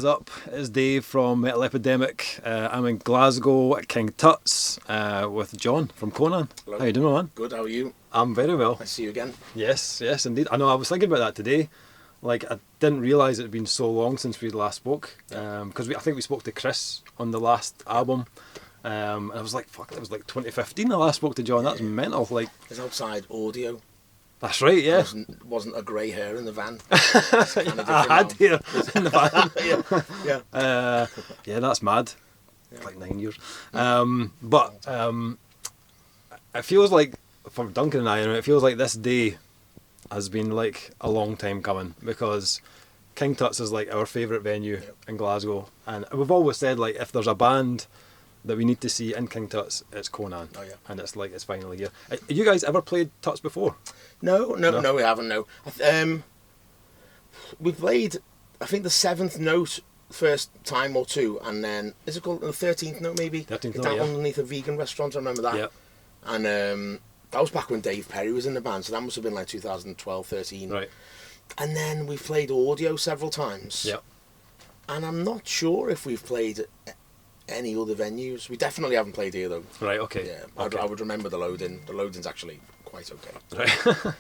is up? It's Dave from Metal Epidemic. I'm in Glasgow at King Tut's with John from Conan. Hello. How you doing, man? Good, how are you? I'm very well. I see you again. Yes, indeed. I know, I was thinking about that today. Like, I didn't realise it had been so long since we last spoke. Because I think we spoke to Chris on the last album. And I was like, fuck, that was like 2015 I last spoke to John. That's mental. Like, It's outside audio. that's right, yeah. Wasn't a grey hair in the van. I had hair in the van. Yeah. Yeah, that's mad. Yeah. Like 9 years. But it feels like, for Duncan and I, it feels like this day has been like a long time coming, because King Tut's is like our favourite venue in Glasgow, and we've always said, like, if there's a band that we need to see in King Tut's, it's Conan. Oh, yeah. And it's like, it's finally here. You guys ever played Tut's before? No, we haven't, no. We played, I think, the 7th note first time or two, and then, is it called the 13th note maybe? 13th Down note, yeah. underneath a vegan restaurant, I remember that. Yeah. And that was back when Dave Perry was in the band, so that must have been like 2012, 13. Right. And then we've played audio several times. Yeah. And I'm not sure if we've played any other venues. We definitely haven't played here though. Right, okay. Yeah, Okay. I would remember the loading. The loading's actually quite okay. Right.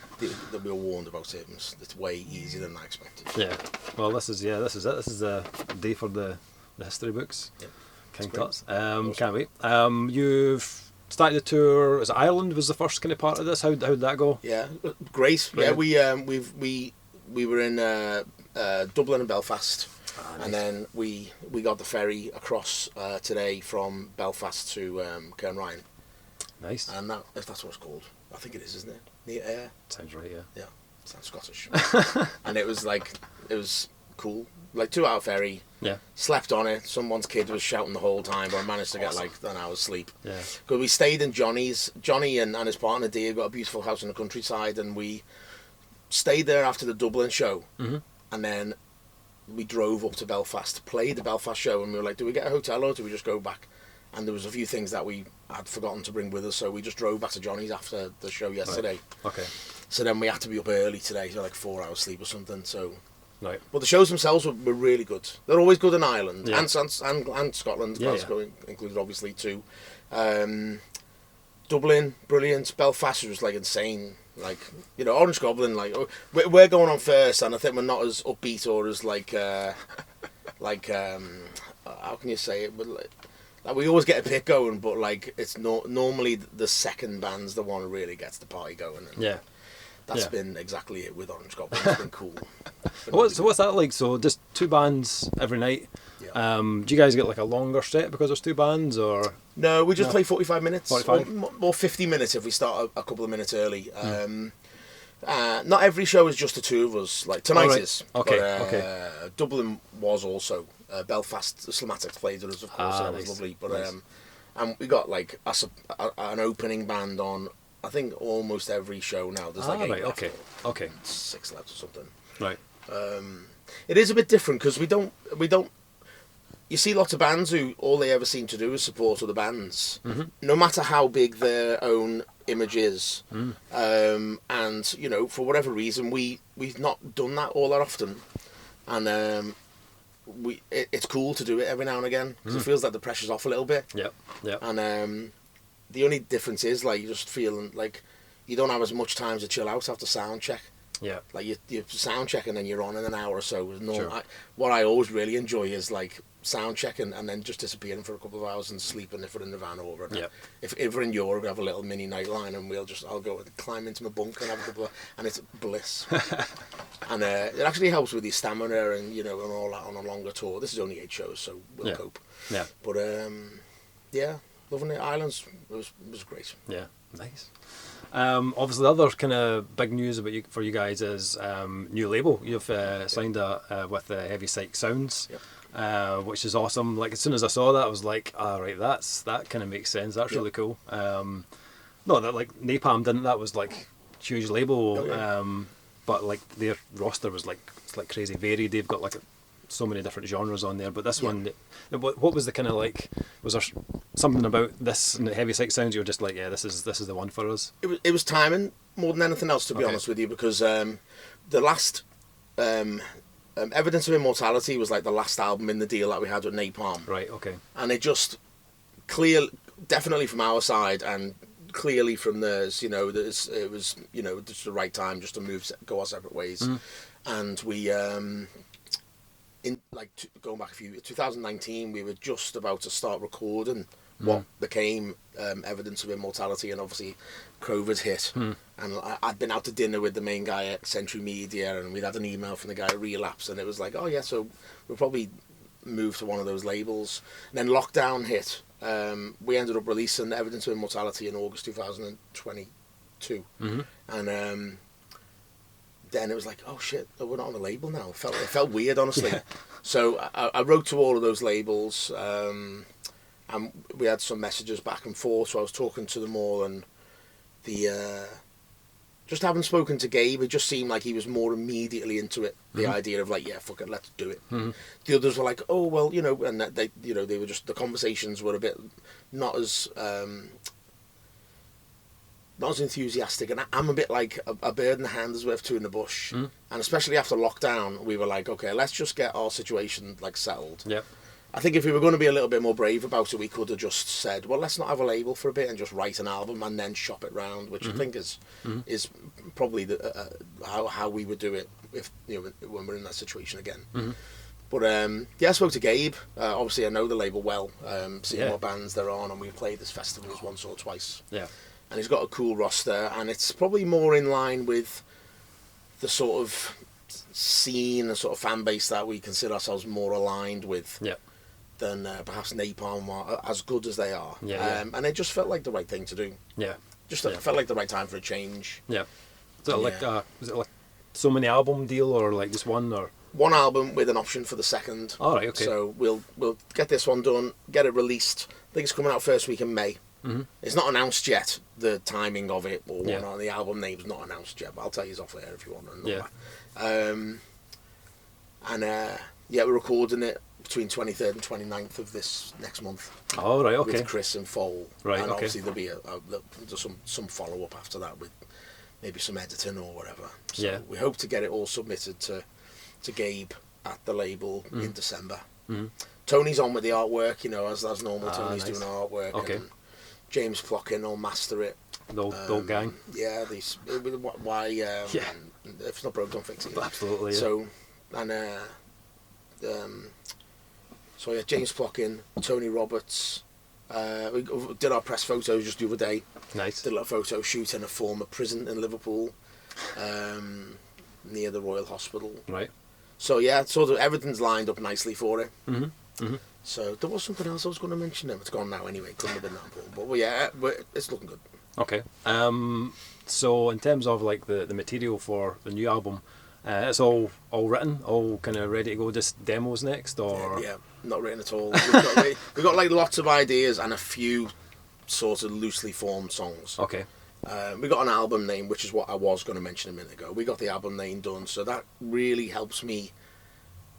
We were warned about it. It's way easier than I expected. Yeah. Well, this is it. This is the day for the history books. Yep. King It's great. Tut's. Awesome. Can't wait. You've started the tour. Is it Ireland was the first kind of part of this? How did that go? Yeah, great. Brilliant. Yeah, we were in Dublin and Belfast. Nice. And then we got the ferry across today from Belfast to Cairnryan. Nice. And that, if that's what it's called, I think it is, isn't it? Near Ayr. Sounds right. Yeah. Yeah, sounds Scottish. And it was cool. Like 2-hour ferry. Yeah. Slept on it. Someone's kid was shouting the whole time, but I managed to get Awesome. like an hour's sleep. Yeah. Because we stayed in Johnny's. Johnny and his partner Dee got a beautiful house in the countryside, and we stayed there after the Dublin show. Mm-hmm. And then we drove up to Belfast, played the Belfast show, and we were like, do we get a hotel or do we just go back? And there was a few things that we had forgotten to bring with us, so we just drove back to Johnny's after the show yesterday. Right. Okay. So then we had to be up early today, so like 4 hours sleep or something. So, Right. but the shows themselves were really good. They're always good in Ireland Yeah. and Scotland, Yeah, Glasgow included obviously too. Dublin, brilliant. Belfast was like insane. Like, you know, Orange Goblin, like we're going on first, and I think we're not as upbeat or as like how can you say it? But like we always get a pit going, but like it's normally the second band's the one who really gets the party going. And Yeah. that's Yeah. been exactly it with Orange Goblin. It's been cool. So what's that like? So just two bands every night. Yeah. Do you guys get like a longer set because there's two bands, or? No, we just play 45 minutes. 45? Or 50 minutes if we start a couple of minutes early. Not every show is just the two of us. Like tonight right. is. Okay, But, okay. Dublin was also. Belfast, the Slamatics played with us, of course, and that was Nice. lovely. But Nice. and we got like an opening band on, I think, almost every show now. There's like 8 right. left, Okay. or Okay. 6 left or something. Right. It is a bit different because we don't. You see lots of bands who all they ever seem to do is support other bands, no matter how big their own image is. And you know, for whatever reason, we've not done that all that often, and it's cool to do it every now and again because it feels like the pressure's off a little bit. Yep. Yep. And the only difference is like you just feeling like you don't have as much time to chill out after sound check. Yeah. Like you sound check and then you're on in an hour or so. Sure. What I always really enjoy is like sound checking and then just disappearing for a couple of hours and sleeping if we're in the van or whatever. Yeah. If we're in Europe, we have a little mini night line and I'll go and climb into my bunk and have a couple of, and it's bliss. And it actually helps with your stamina and you know and all that on a longer tour. This is only 8 shows, so we'll cope. Yeah. But yeah, loving it. Islands was great. Yeah. Nice. Obviously, the other kind of big news for you guys is new label. You've signed with Heavy Psych Sounds, which is awesome. Like as soon as I saw that, I was like, right, that kind of makes sense. That's really cool. Not that like Napalm didn't. That was like huge label, but like their roster was like it's like crazy varied. They've got like so many different genres on there. But this one, what was the kind of like? Was there something about this and the Heavy Psych Sounds? You were just like, yeah, this is the one for us. It was timing more than anything else, to be honest with you, because the last Evidence of Immortality was like the last album in the deal that we had with Napalm. Right. Okay. And it just definitely from our side and clearly from theirs, it was, just the right time just to go our separate ways. And we, going back 2019, we were just about to start recording what became Evidence of Immortality, and obviously COVID hit. And I'd been out to dinner with the main guy at Century Media, and we'd had an email from the guy at Relapse, and it was like, oh yeah, so we'll probably move to one of those labels. And then lockdown hit. We ended up releasing Evidence of Immortality in August 2022. And then it was like, oh shit, we're not on a label now. It felt weird, honestly. Yeah. So I wrote to all of those labels, and we had some messages back and forth. So I was talking to them all, and just having spoken to Gabe, it just seemed like he was more immediately into it. The idea of like, yeah, fuck it, let's do it. The others were like, oh well, and they were just, the conversations were a bit not as enthusiastic, and I'm a bit like a bird in the hand is worth two in the bush. And especially after lockdown, we were like, okay, let's just get our situation like settled. Yep. I think if we were going to be a little bit more brave about it, we could have just said, well, let's not have a label for a bit and just write an album and then shop it round, which I think is probably how we would do it if when we're in that situation again. But I spoke to Gabe. Obviously, I know the label well. Seen what bands they're on, and we've played this festivals once or twice. Yeah. And he's got a cool roster, and it's probably more in line with the sort of scene and sort of fan base that we consider ourselves more aligned with than perhaps Napalm are, as good as they are. And it just felt like the right thing to do. Felt like the right time for a change. Is it like so many album deal, or like just one, or one album with an option for the second? All right, okay. So we'll get this one done, get it released. I think it's coming out first week in May. It's not announced yet, the timing of it, or whatnot. The album name's not announced yet, but I'll tell you off there if you want to know that. We're recording it between 23rd and 29th of this next month. Oh, right, okay. With Chris and Foal. Right, and okay. obviously there'll be some follow-up after that with maybe some editing or whatever. So we hope to get it all submitted to Gabe at the label in December. Tony's on with the artwork, as normal. Tony's doing artwork. Okay. And James Plockin will master it. The old gang. Yeah, why? If it's not broke, don't fix it. Absolutely. Yeah. So, James Plockin, Tony Roberts. We did our press photos just the other day. Nice. Did a little photo shoot in a former prison in Liverpool, near the Royal Hospital. Right. So everything's lined up nicely for it. So there was something else I was going to mention. It's gone now anyway. Couldn't have been that important. But it's looking good. Okay. So in terms of like the material for the new album, it's all written, all kind of ready to go. Just demos next, or yeah, not written at all. We've got like lots of ideas and a few sort of loosely formed songs. Okay. We got an album name, which is what I was going to mention a minute ago. We got the album name done, so that really helps me.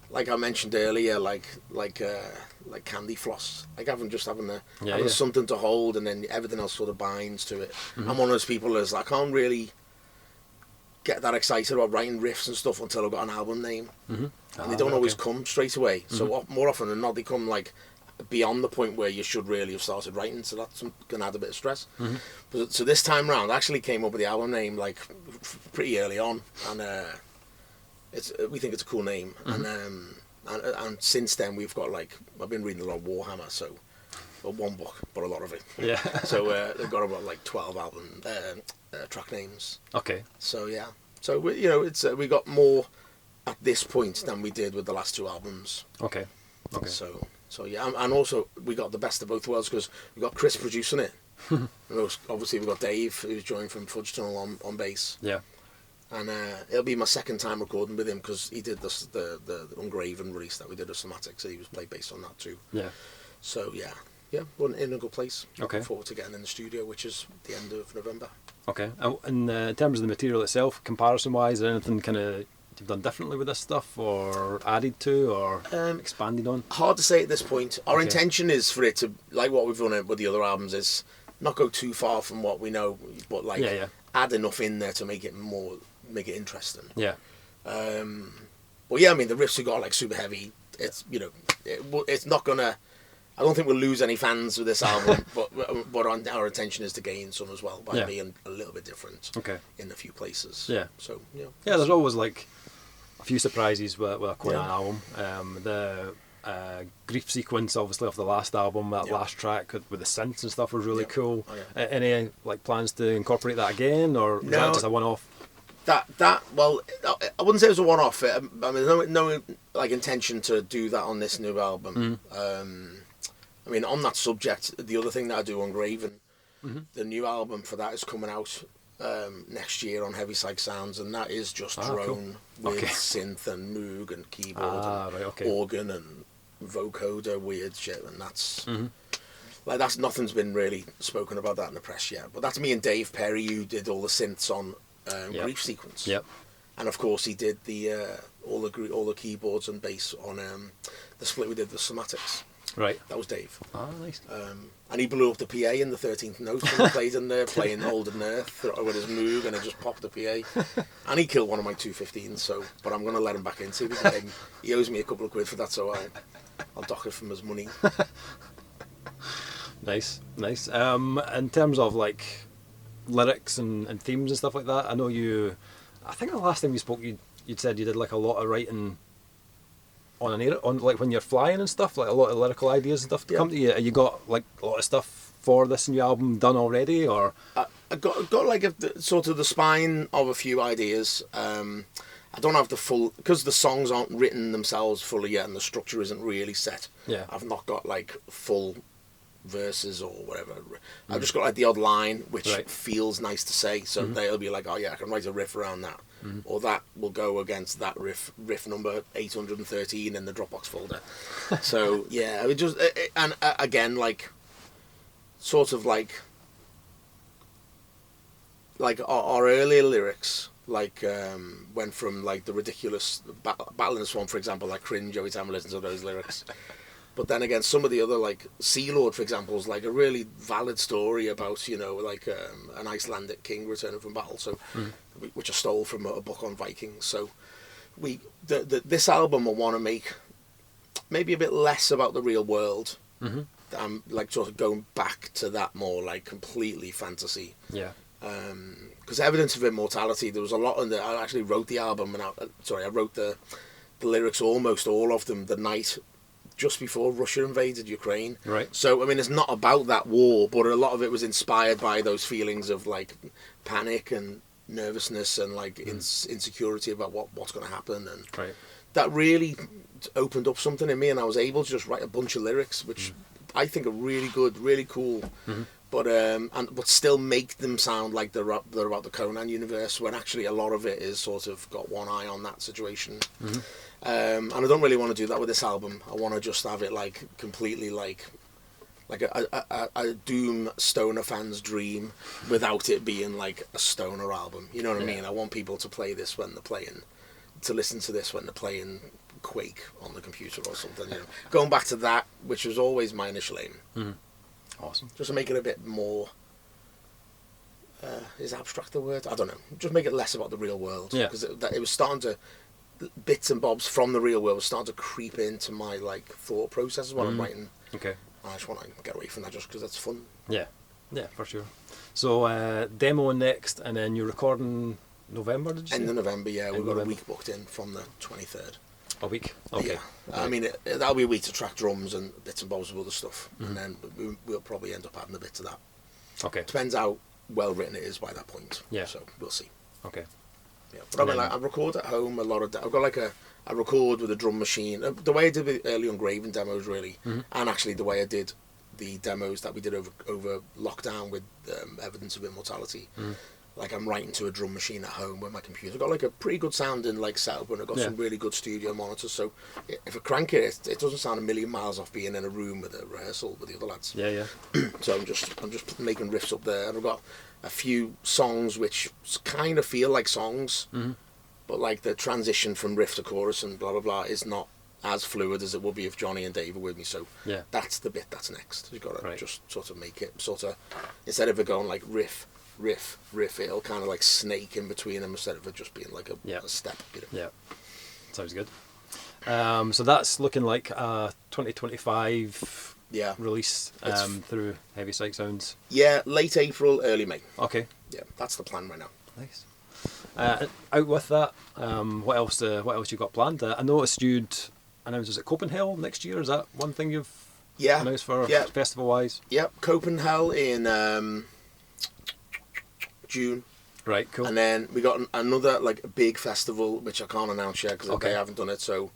Like I mentioned earlier, like candy floss, like having something to hold, and then everything else sort of binds to it. I'm one of those people that's like, I can't really get that excited about writing riffs and stuff until I've got an album name, and they don't always come straight away. So more often than not, they come like beyond the point where you should really have started writing. So that's gonna add a bit of stress. So this time round, I actually came up with the album name like pretty early on, and we think it's a cool name, and since then we've got I've been reading a lot of Warhammer, so one book, but a lot of it. Yeah. So they've got about 12 album track names. Okay. So yeah. So we got more at this point than we did with the last two albums. Okay. Okay. So yeah, and also we got the best of both worlds because we got Chris producing it. And obviously we got Dave, who's joined from Fudge Tunnel on bass. Yeah. And it'll be my second time recording with him because he did the Ungraven release that we did of Somatic, so he was played bass on that too. Yeah. So yeah, we're in a good place. Okay. Looking forward to getting in the studio, which is the end of November. Okay. And in terms of the material itself, comparison-wise, is there anything kind of you've done differently with this stuff, or added to, or expanded on? Hard to say at this point. Our intention is for it to, like what we've done with the other albums, is not go too far from what we know, but add enough in there to make it interesting. Yeah. But But yeah, I mean, the riffs have got like super heavy. It's, you know, it's not gonna. I don't think we'll lose any fans with this album, but our intention is to gain some as well by being a little bit different. Okay. In a few places. Yeah. So yeah. Yeah, there's always like a few surprises with a CONAN album. The grief sequence, obviously, of the last album, that last track with the synths and stuff was really cool. Oh, yeah. Any like plans to incorporate that again, or is that just a one-off? Well, I wouldn't say it was a one-off. I mean, no like intention to do that on this new album. I mean, on that subject, the other thing that I do on Graven, the new album for that is coming out next year on Heavy Psych Sounds, and that is just drone with synth and Moog and keyboard and organ and vocoder, weird shit, and that's like nothing's been really spoken about that in the press yet. But that's me and Dave Perry who did all the synths on Grief Sequence. Yep. And of course he did the all the keyboards and bass on the split we did with Somatics. Right. That was Dave. Oh, nice. And he blew up the PA in the 13th note when he played in there, playing Old and Earth with his Moog, and it just popped the PA. And he killed one of my 215s, so, but I'm going to let him back in, see if we can pay him. He owes me a couple of quid for that, so I'll dock it from his money. Nice. In terms of like lyrics and themes and stuff like that, I know I think the last time we spoke, you'd said you did like a lot of writing on like when you're flying and stuff, like a lot of lyrical ideas and stuff to come to you. You got like a lot of stuff for this new album done already, or? I got like sort of the spine of a few ideas. I don't have the full, because the songs aren't written themselves fully yet and the structure isn't really set. Yeah. I've not got like full verses or whatever. I've just got like the odd line which feels nice to say, so they'll be like, oh yeah, I can write a riff around that, or that will go against that riff number 813 in the Dropbox folder. So yeah, I mean, just and again, like sort of like our earlier lyrics like went from like the ridiculous Battle in the Swamp, for example, like cringe every time I listen to those lyrics. But then again, some of the other, like Sea Lord, for example, is like a really valid story about, you know, like an Icelandic king returning from battle, so which I stole from a book on Vikings. So this album I want to make maybe a bit less about the real world. I'm like sort of going back to that more like completely fantasy. Yeah. Because Evidence of Immortality, there was a lot in there. I actually wrote the album, and I wrote the lyrics, almost all of them, the night just before Russia invaded Ukraine. Right. So, I mean, it's not about that war, but a lot of it was inspired by those feelings of, like, panic and nervousness and, like, insecurity about what's going to happen. And that really opened up something in me, and I was able to just write a bunch of lyrics, which I think are really good, really cool, but still make them sound like they're about the Conan universe, when actually a lot of it is sort of got one eye on that situation. And I don't really want to do that with this album. I want to just have it like completely like a Doom stoner fan's dream, without it being like a stoner album. You know what I mean? I want people to play this when they're playing, to listen to this when they're playing Quake on the computer or something. You know, going back to that, which was always my initial aim. Awesome. Just to make it a bit more. Is abstract the word? I don't know. Just make it less about the real world. Yeah. Because it was starting to. Bits and bobs from the real world was starting to creep into my like thought processes while I'm writing. Okay. I just want to get away from that just because that's fun. Yeah, for sure. So demo next, and then you're recording November, did you say? End of November, yeah. We've got a week booked in from the 23rd. A week? Okay. Yeah. I mean, that'll be a week to track drums and bits and bobs of other stuff, and then we'll probably end up adding a bit to that. Okay. Depends how well written it is by that point. Yeah. So we'll see. Okay. Yeah, but I mean, like, I record at home a lot of. I've got like I record with a drum machine. The way I did the early on Graven demos, really, and actually the way I did the demos that we did over lockdown with Evidence of Immortality. Like, I'm writing to a drum machine at home with my computer. I've got like a pretty good sounding like setup, and I've got some really good studio monitors. So if I crank it, it doesn't sound a million miles off being in a room with a rehearsal with the other lads. Yeah. So I'm just making riffs up there, and I've got a few songs which kind of feel like songs, but like the transition from riff to chorus and blah blah blah is not as fluid as it would be if Johnny and Dave were with me. So that's the bit that's next. You've got to just sort of make it sort of, instead of it going like riff, it'll kind of like snake in between them instead of it just being like a step. You know? Yeah. Sounds good. So that's looking like a 2025 release through Heavy Psych Sounds. Yeah, late April, early May. Okay. Yeah, that's the plan right now. Nice. Out with that, what else you got planned? I noticed you'd announced, is it Copenhagen next year? Is that one thing you've announced for festival wise? Yep, Copenhagen in June. Right, cool. And then we got another like big festival which I can't announce yet because they haven't done it, so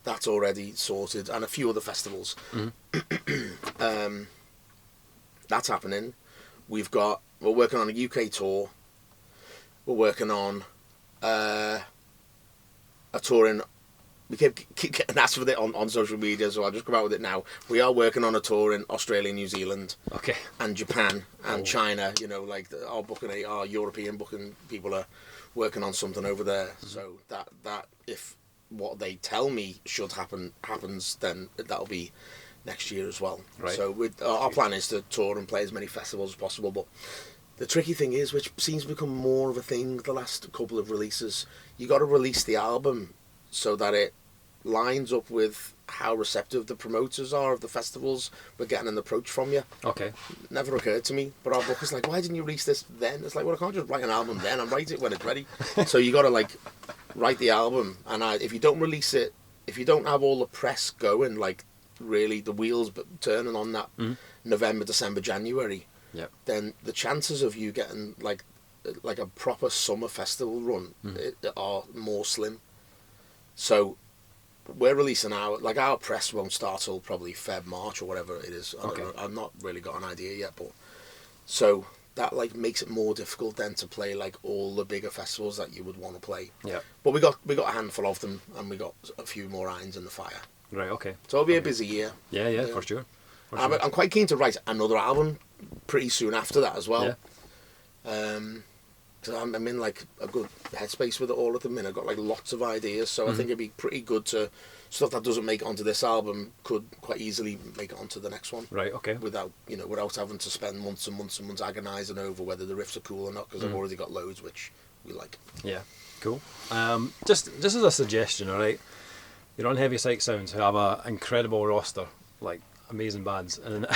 that's already sorted, and a few other festivals. Mm-hmm. That's happening. We're working on a UK tour. We're working on a tour in. We keep getting asked for it on social media, so I'll just come out with it now. We are working on a tour in Australia, New Zealand, and Japan and China. You know, like our European booking people are working on something over there. Mm-hmm. So that if what they tell me should happens, then that'll be next year as well. Right. So our plan is to tour and play as many festivals as possible. But the tricky thing is, which seems to become more of a thing the last couple of releases, you got to release the album so that it lines up with how receptive the promoters are of the festivals we're getting an approach from you. Okay. Never occurred to me, but our booker's like, why didn't you release this then? It's like, well, I can't just write an album then, and write it when it's ready. So you got to like write the album, and if you don't release it, if you don't have all the press going, like really the wheels turning on that November, December, January, then the chances of you getting like a proper summer festival run are more slim. So we're releasing our press won't start till probably Feb, March or whatever it is. I've not really got an idea yet, but so that like makes it more difficult then to play like all the bigger festivals that you would want to play. Yeah. But we got a handful of them, and we got a few more irons in the fire. Right. Okay. So it'll be a busy year. Yeah, for sure. I'm quite keen to write another album pretty soon after that as well. Yeah. So I'm in like a good headspace with it all at the minute. I've got like lots of ideas, so I think it'd be pretty good to stuff that doesn't make it onto this album could quite easily make it onto the next one. Right. Okay. Without having to spend months and months and months agonising over whether the riffs are cool or not, because I've already got loads which we like. Yeah. Cool. Just as a suggestion, all right. You're on Heavy Psych Sounds, who have an incredible roster, like amazing bands, and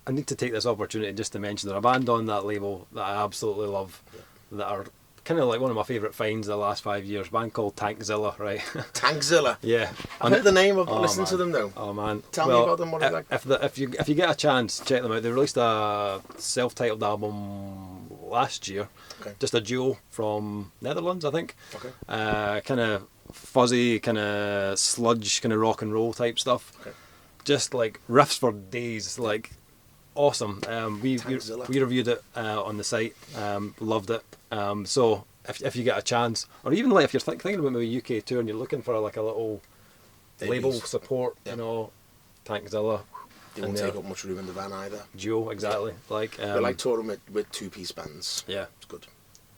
I need to take this opportunity just to mention there are a band on that label that I absolutely love, that are kind of like one of my favourite finds of the last 5 years. A band called Tankzilla, right? Tankzilla? Yeah. I've heard the name, I've not listened to them though. Oh man. Tell me about them, what is that? If you get a chance, check them out. They released a self-titled album last year, just a duo from Netherlands, I think. Okay. Kind of fuzzy, kind of sludge, kind of rock and roll type stuff. Okay. Just like riffs for days, like awesome. We reviewed it on the site. Loved it. So if you get a chance, or even like if you're thinking about maybe a UK tour and you're looking for like a little label support, you know, Tankzilla. They won't take up much room in the van either. Duo, exactly. Yeah. Like we like touring with two-piece bands. Yeah, it's good.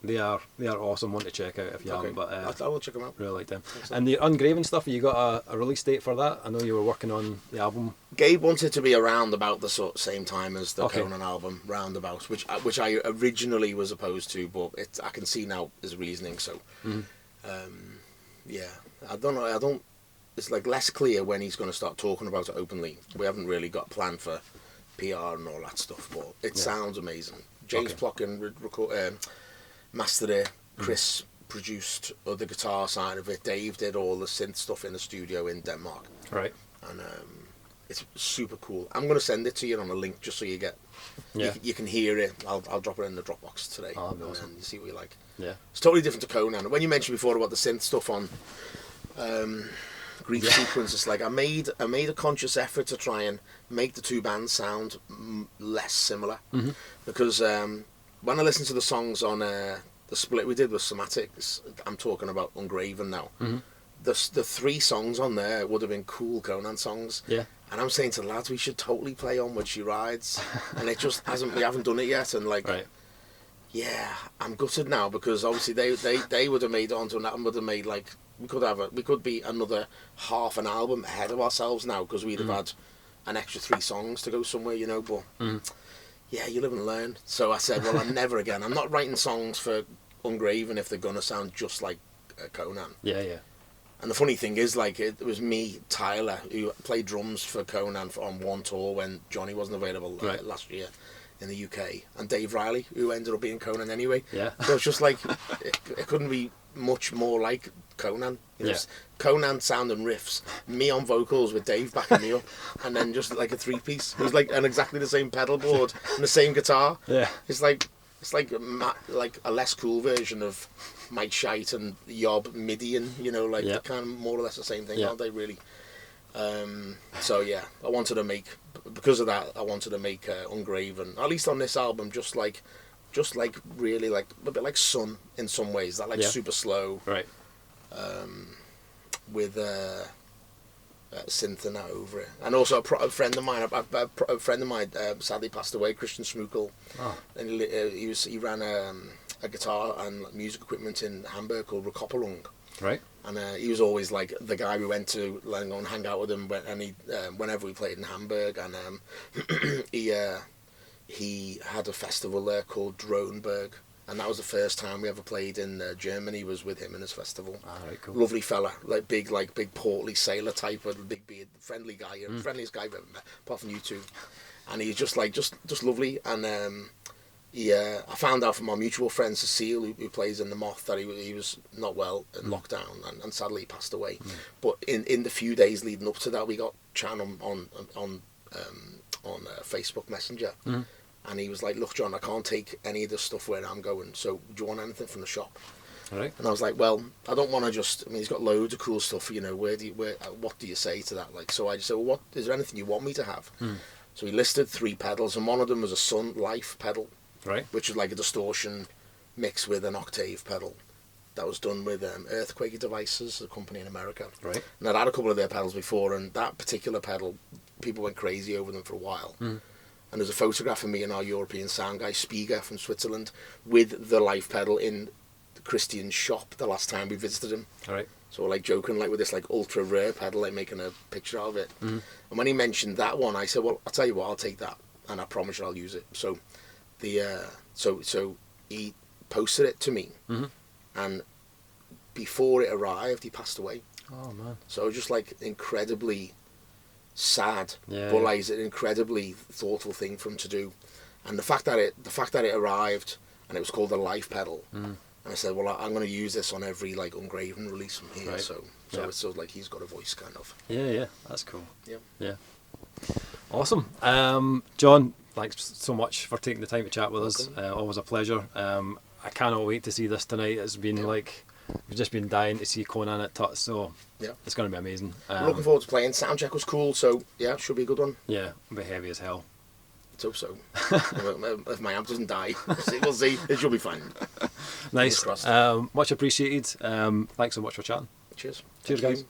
They are awesome. One to check out if you haven't. But I will check them out. Really like them. Excellent. And the Ungraven stuff, you got a release date for that? I know you were working on the album. Gabe wanted to be around about the same time as the Conan album, roundabout, which I originally was opposed to, but I can see now his reasoning. So, yeah, I don't. It's like less clear when he's going to start talking about it openly. We haven't really got a plan for PR and all that stuff, but it sounds amazing. James Plotkin mastered it. Chris produced the guitar side of it. Dave did all the synth stuff in the studio in Denmark. Right. And it's super cool. I'm going to send it to you on a link just so you get. Yeah. You can hear it. I'll drop it in the Dropbox today. Oh, and awesome. You see what you like. Yeah. It's totally different to Conan. When you mentioned before about the synth stuff on Grief Sequence, it's like I made a conscious effort to try and make the two bands sound less similar, because when I listen to the songs on the split we did with Somatics, I'm talking about Ungraven now. The 3 songs on there would have been cool Conan songs. Yeah. And I'm saying to the lads, we should totally play On When She Rides, and it just hasn't. We haven't done it yet, and like. Right. Yeah, I'm gutted now because obviously they would have made it onto that and would have made like we could be another half an album ahead of ourselves now because we'd have had an extra 3 songs to go somewhere, you know. But yeah, you live and learn. So I said, well, I'm never again. I'm not writing songs for Ungraven if they're gonna sound just like Conan. Yeah, yeah. And the funny thing is, like, it was me, Tyler, who played drums for Conan on one tour when Johnny wasn't available last year in the UK, and Dave Riley, who ended up being Conan anyway. Yeah. So it's just like, it couldn't be much more like Conan. You know, Conan sound and riffs, me on vocals with Dave backing me up, and then just like a three-piece. It was like and exactly the same pedal board and the same guitar. Yeah. It's like a less cool version of Mike Shite and Yob Midian, you know, like they're kind of more or less the same thing, aren't they, really? So yeah, I wanted to make, because of that, I wanted to make Ungraven, at least on this album, just like really like a bit like Sun in some ways, that like super slow, right? With synth and that over it, and also a friend of mine, sadly passed away, Christian Schmukel, and he ran a guitar and music equipment in Hamburg called Rekopelung. Right. And he was always like the guy we went to letting go and hang out with him whenever we played in Hamburg, and he had a festival there called Droneberg, and that was the first time we ever played in Germany, was with him in his festival. Right, cool. Lovely fella, like big portly sailor type with a big beard, friendly guy, friendliest guy I've ever met, apart from you two. And he's just lovely, and I found out from our mutual friend Cecile, who plays in the Moth, that he was not well in lockdown, and sadly he passed away. But in the few days leading up to that, we got chat on Facebook Messenger, and he was like, "Look, John, I can't take any of this stuff where I'm going. So do you want anything from the shop?" Right. And I was like, "Well, I don't want to just. I mean, he's got loads of cool stuff. You know, what do you say to that? Like, so I just said, well, what is there anything you want me to have?" So he listed 3 pedals, and one of them was a Sun Life pedal. Right. Which is like a distortion mixed with an octave pedal. That was done with Earthquake Devices, a company in America. Right. And I'd had a couple of their pedals before, and that particular pedal, people went crazy over them for a while. And there's a photograph of me and our European sound guy, Spiga from Switzerland, with the Life pedal in Christian's shop the last time we visited him. Right. So we're like joking like with this like ultra rare pedal, like making a picture of it. And when he mentioned that one, I said, well, I'll tell you what, I'll take that, and I promise you I'll use it. So so he posted it to me, and before it arrived, he passed away. Oh man! So I was just like incredibly sad, but like it's an incredibly thoughtful thing for him to do, and the fact that it arrived and it was called the Life pedal, and I said, well, I'm going to use this on every like Ungraven release from here. Right. So it's sort of like he's got a voice, kind of. Yeah, that's cool. Yeah. Awesome, John. Thanks so much for taking the time to chat with us. Always a pleasure. I cannot wait to see this tonight. It's been like, we've just been dying to see Conan at Tuts, so it's going to be amazing. Looking forward to playing. Soundcheck was cool, so yeah, should be a good one. Yeah, it'll be heavy as hell. Let's hope so. If my amp doesn't die, we'll see. It should be fine. Nice. Much appreciated. Thanks so much for chatting. Cheers. Cheers, guys.